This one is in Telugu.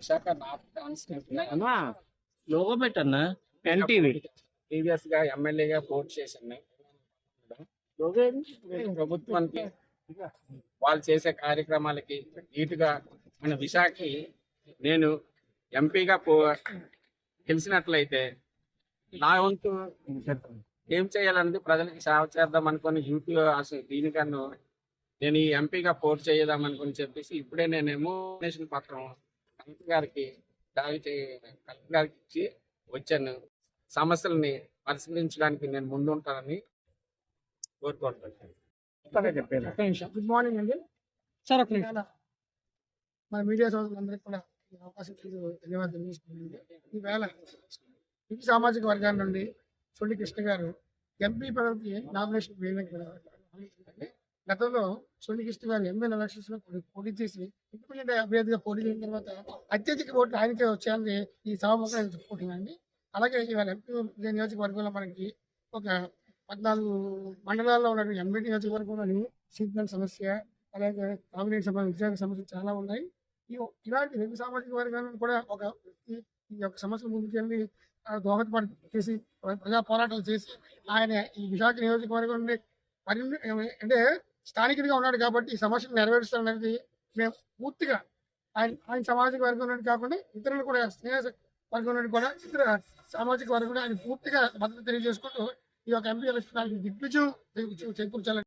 విశాఖ నార్త్ కాన్స్టిట్యూన్సీ అన్నా లోగో పెట్టన్నా ఎన్టీవీ ప్రీవియస్ గా ఎమ్మెల్యేగా పోటీ చేశాను. ప్రభుత్వానికి వాళ్ళు చేసే కార్యక్రమాలకి నీటుగా మన విశాఖకి నేను ఎంపీగా గెలిచినట్లయితే నా వంతు ఏం చేయాలన్నది ప్రజలకి సేవ చేద్దాం అనుకుని యూపీ అసలు దీనికన్నా నేను ఈ ఎంపీగా పోటీ చేద్దాం అనుకుని చెప్పేసి ఇప్పుడే నేనేమో నామినేషన్ పత్రం కలెక్టర్ గారికి కలెక్టర్ గారికి ఇచ్చి వచ్చాను. సమస్యల్ని పరిశీలించడానికి నేను ముందుంటానని కోరుకుంటున్నాను. గుడ్ మార్నింగ్ అండి సార్. మన మీడియా సోదరులందరికీ కూడా ఈ అవకాశం ధన్యవాదాలు తెలియజేసుకున్నాను. ఈవేళ ఈ సామాజిక వర్గాల నుండి సొల్లి కృష్ణ గారు ఎంపీ పదవికి నామినేషన్ వేయడానికి గతంలో సొల్లి కృష్ణ గారు ఎమ్మెల్యే ఎలక్షన్స్ లో పోటీ చేసి ఇండిపెండెంట్ అభ్యర్థిగా పోటీ చేసిన తర్వాత అత్యధిక ఓట్లు ఆయనకే వచ్చాయని ఈ సభాముఖంగా చెప్పుకుంటున్నానండి. అలాగే ఇవాళ ఎంపీ నియోజకవర్గంలో మనకి ఒక 14 మండలాల్లో ఉన్న ఎంపీ నియోజకవర్గంలోని సీట్ల సమస్య, అలాగే తాగునీటి సంబంధించిన ఉద్యోగ సమస్యలు చాలా ఉన్నాయి. ఇలాంటి రెండు సామాజిక వర్గాలను కూడా ఒక వ్యక్తి ఈ యొక్క సమస్య ముందుకెళ్ళి దోహదపడి చేసి ప్రజా పోరాటాలు చేసి ఆయన ఈ విశాఖ నియోజకవర్గం నుండి అంటే స్థానికుడిగా ఉన్నాడు కాబట్టి ఈ సమస్యను నెరవేరుస్తారనేది మేము పూర్తిగా ఆయన సామాజిక వర్గం నుండి కాకుండా ఇతరులు కూడా స్నేహ వర్గం నుండి కూడా ఇతర సామాజిక వర్గం ఆయన పూర్తిగా మద్దతు తెలియజేసుకుంటూ ఈ యొక్క ఎంపీ ఎలక్షన్ దిగ్విజయం చేకూర్చాలని